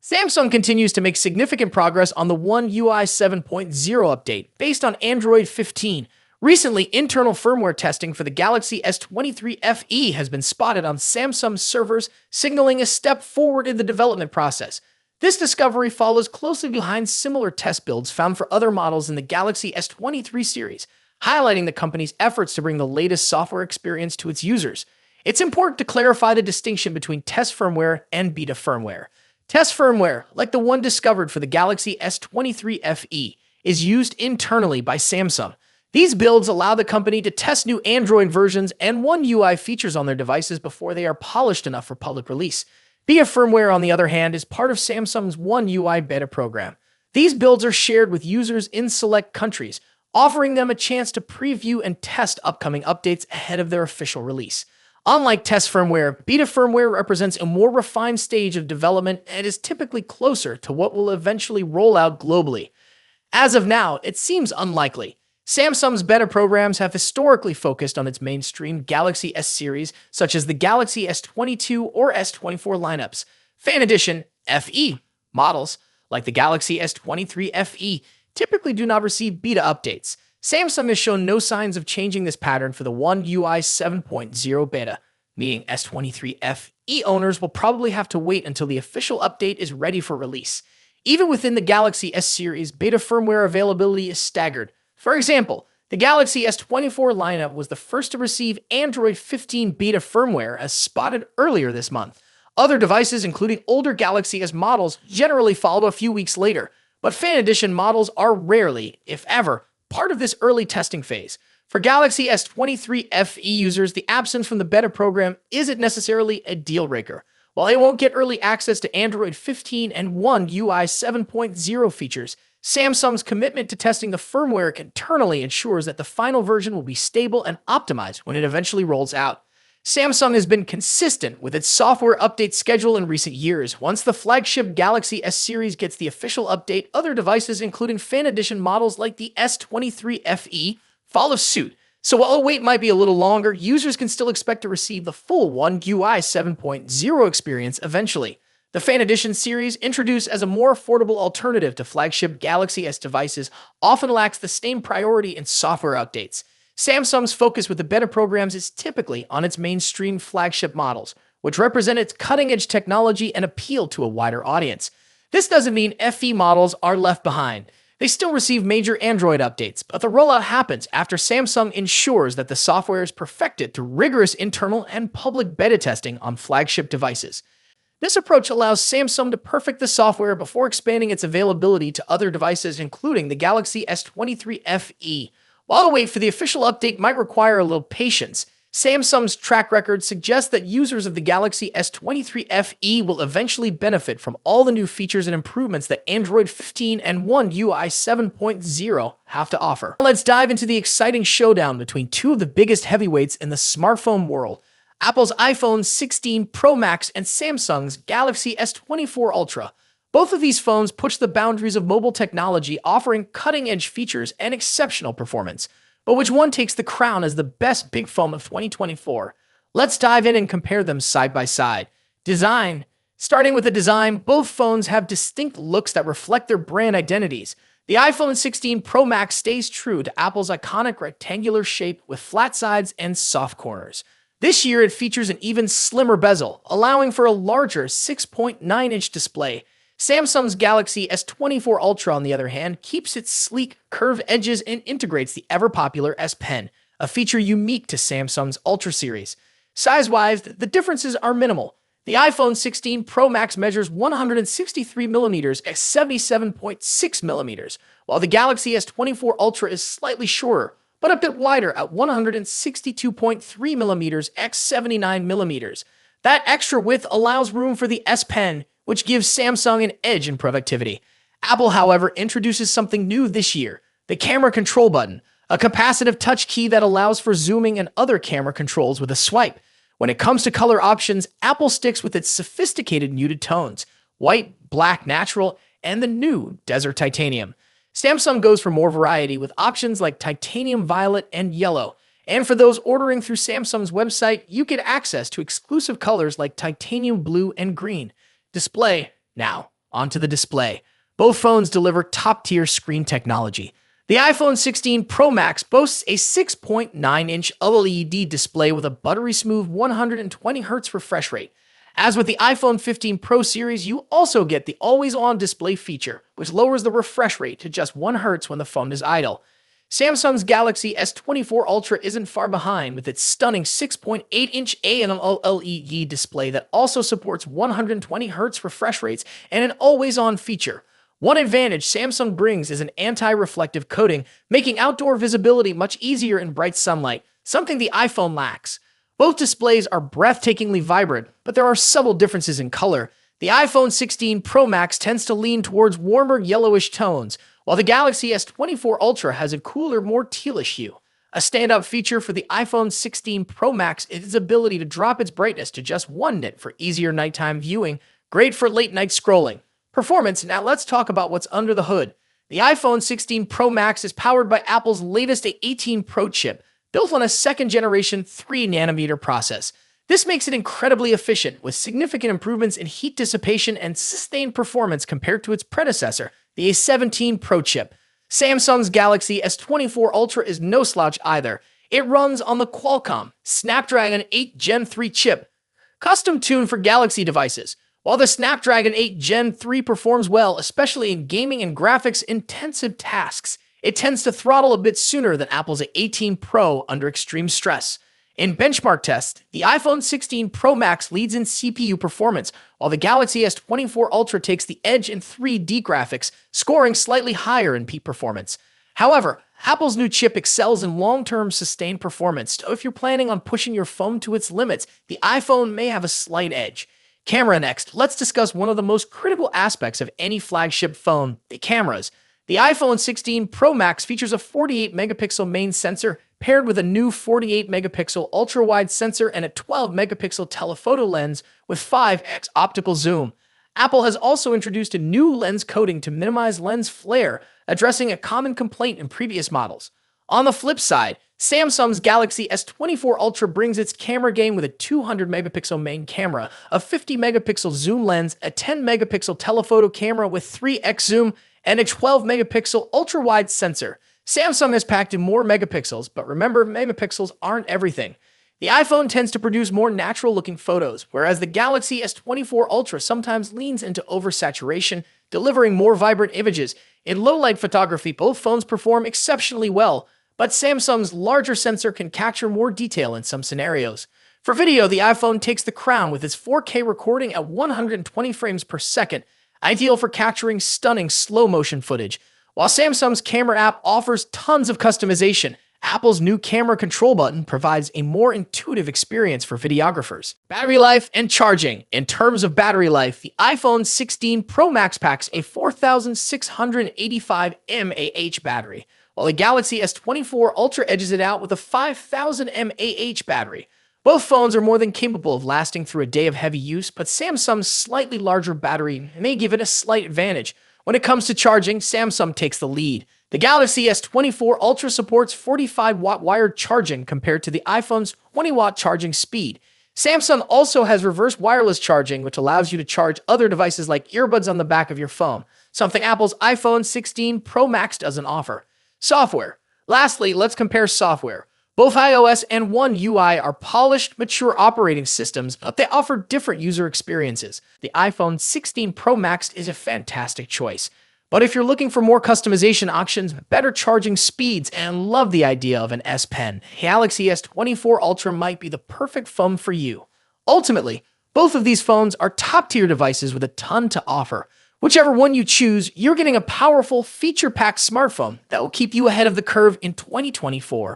Samsung continues to make significant progress on the One UI 7.0 update based on Android 15. Recently, internal firmware testing for the Galaxy S23 FE has been spotted on Samsung's servers, signaling a step forward in the development process. This discovery follows closely behind similar test builds found for other models in the Galaxy S23 series, highlighting the company's efforts to bring the latest software experience to its users. It's important to clarify the distinction between test firmware and beta firmware. Test firmware, like the one discovered for the Galaxy S23 FE, is used internally by Samsung. These builds allow the company to test new Android versions and One UI features on their devices before they are polished enough for public release. Beta firmware, on the other hand, is part of Samsung's One UI beta program. These builds are shared with users in select countries, offering them a chance to preview and test upcoming updates ahead of their official release. Unlike test firmware, beta firmware represents a more refined stage of development and is typically closer to what will eventually roll out globally. As of now, it seems unlikely. Samsung's beta programs have historically focused on its mainstream Galaxy S series, such as the Galaxy S22 or S24 lineups. Fan Edition FE models, like the Galaxy S23 FE, typically do not receive beta updates. Samsung has shown no signs of changing this pattern for the One UI 7.0 beta, meaning S23 FE owners will probably have to wait until the official update is ready for release. Even within the Galaxy S series, beta firmware availability is staggered. For example, the Galaxy S24 lineup was the first to receive Android 15 beta firmware, as spotted earlier this month. Other devices, including older Galaxy S models, generally follow a few weeks later, but Fan Edition models are rarely, if ever, part of this early testing phase. For Galaxy S23 FE users, the absence from the beta program isn't necessarily a deal breaker. While they won't get early access to Android 15 and One UI 7.0 features, Samsung's commitment to testing the firmware internally ensures that the final version will be stable and optimized when it eventually rolls out. Samsung has been consistent with its software update schedule in recent years. Once the flagship Galaxy S series gets the official update, other devices, including Fan Edition models like the S23 FE, follow suit. So while the wait might be a little longer, users can still expect to receive the full One UI 7.0 experience eventually. The Fan Edition series, introduced as a more affordable alternative to flagship Galaxy S devices, often lacks the same priority in software updates. Samsung's focus with the beta programs is typically on its mainstream flagship models, which represent its cutting-edge technology and appeal to a wider audience. This doesn't mean FE models are left behind. They still receive major Android updates, but the rollout happens after Samsung ensures that the software is perfected through rigorous internal and public beta testing on flagship devices. This approach allows Samsung to perfect the software before expanding its availability to other devices, including the Galaxy S23 FE. While the wait for the official update might require a little patience, Samsung's track record suggests that users of the Galaxy S23 FE will eventually benefit from all the new features and improvements that Android 15 and One UI 7.0 have to offer. Let's dive into the exciting showdown between two of the biggest heavyweights in the smartphone world: Apple's iPhone 16 Pro Max and Samsung's Galaxy S24 Ultra. Both of these phones push the boundaries of mobile technology, offering cutting-edge features and exceptional performance. But which one takes the crown as the best big phone of 2024? Let's dive in and compare them side by side. Design. Starting with the design, both phones have distinct looks that reflect their brand identities. The iPhone 16 Pro Max stays true to Apple's iconic rectangular shape with flat sides and soft corners. This year, it features an even slimmer bezel, allowing for a larger 6.9-inch display. Samsung's Galaxy S24 Ultra, on the other hand, keeps its sleek, curved edges and integrates the ever-popular S Pen, a feature unique to Samsung's Ultra series. Size-wise, the differences are minimal. The iPhone 16 Pro Max measures 163mm at 77.6mm, while the Galaxy S24 Ultra is slightly shorter, but a bit wider at 162.3mm x 79mm. That extra width allows room for the S Pen, which gives Samsung an edge in productivity. Apple, however, introduces something new this year: the camera control button, a capacitive touch key that allows for zooming and other camera controls with a swipe. When it comes to color options, Apple sticks with its sophisticated muted tones: white, black, natural, and the new Desert Titanium. Samsung goes for more variety with options like titanium violet and yellow. And for those ordering through Samsung's website, you get access to exclusive colors like titanium blue and green. Display. Now, onto the display. Both phones deliver top-tier screen technology. The iPhone 16 Pro Max boasts a 6.9-inch OLED display with a buttery-smooth 120Hz refresh rate. As with the iPhone 15 Pro series, you also get the always-on display feature, which lowers the refresh rate to just 1 Hz when the phone is idle. Samsung's Galaxy S24 Ultra isn't far behind with its stunning 6.8-inch OLED display that also supports 120Hz refresh rates and an always-on feature. One advantage Samsung brings is an anti-reflective coating, making outdoor visibility much easier in bright sunlight, something the iPhone lacks. Both displays are breathtakingly vibrant, but there are subtle differences in color. The iPhone 16 Pro Max tends to lean towards warmer yellowish tones, while the Galaxy S24 Ultra has a cooler, more tealish hue. A standout feature for the iPhone 16 Pro Max is its ability to drop its brightness to just 1 nit for easier nighttime viewing, great for late-night scrolling. Performance. Now let's talk about what's under the hood. The iPhone 16 Pro Max is powered by Apple's latest A18 Pro chip, built on a second-generation 3nm process. This makes it incredibly efficient, with significant improvements in heat dissipation and sustained performance compared to its predecessor, the A17 Pro chip. Samsung's Galaxy S24 Ultra is no slouch either. It runs on the Qualcomm Snapdragon 8 Gen 3 chip, custom-tuned for Galaxy devices. While the Snapdragon 8 Gen 3 performs well, especially in gaming and graphics-intensive tasks, it tends to throttle a bit sooner than Apple's A18 Pro under extreme stress. In benchmark tests, the iPhone 16 Pro Max leads in CPU performance, while the Galaxy S24 Ultra takes the edge in 3D graphics, scoring slightly higher in peak performance. However, Apple's new chip excels in long-term sustained performance, so if you're planning on pushing your phone to its limits, the iPhone may have a slight edge. Camera next. Let's discuss one of the most critical aspects of any flagship phone, the cameras. The iPhone 16 Pro Max features a 48-megapixel main sensor paired with a new 48-megapixel ultra-wide sensor and a 12-megapixel telephoto lens with 5x optical zoom. Apple has also introduced a new lens coating to minimize lens flare, addressing a common complaint in previous models. On the flip side, Samsung's Galaxy S24 Ultra brings its camera game with a 200-megapixel main camera, a 50-megapixel zoom lens, a 10-megapixel telephoto camera with 3x zoom, and a 12-megapixel ultra-wide sensor. Samsung has packed in more megapixels, but remember, megapixels aren't everything. The iPhone tends to produce more natural-looking photos, whereas the Galaxy S24 Ultra sometimes leans into oversaturation, delivering more vibrant images. In low-light photography, both phones perform exceptionally well, but Samsung's larger sensor can capture more detail in some scenarios. For video, the iPhone takes the crown with its 4K recording at 120 frames per second, ideal for capturing stunning slow-motion footage. While Samsung's camera app offers tons of customization, Apple's new camera control button provides a more intuitive experience for videographers. Battery life and charging. In terms of battery life, the iPhone 16 Pro Max packs a 4,685 mAh battery, while the Galaxy S24 Ultra edges it out with a 5,000 mAh battery. Both phones are more than capable of lasting through a day of heavy use, but Samsung's slightly larger battery may give it a slight advantage. When it comes to charging, Samsung takes the lead. The Galaxy S24 Ultra supports 45-watt wired charging compared to the iPhone's 20-watt charging speed. Samsung also has reverse wireless charging, which allows you to charge other devices like earbuds on the back of your phone, something Apple's iPhone 16 Pro Max doesn't offer. Software. Lastly, let's compare software. Both iOS and One UI are polished, mature operating systems, but they offer different user experiences. The iPhone 16 Pro Max is a fantastic choice. But if you're looking for more customization options, better charging speeds, and love the idea of an S Pen, Galaxy S24 Ultra might be the perfect phone for you. Ultimately, both of these phones are top-tier devices with a ton to offer. Whichever one you choose, you're getting a powerful, feature-packed smartphone that will keep you ahead of the curve in 2024.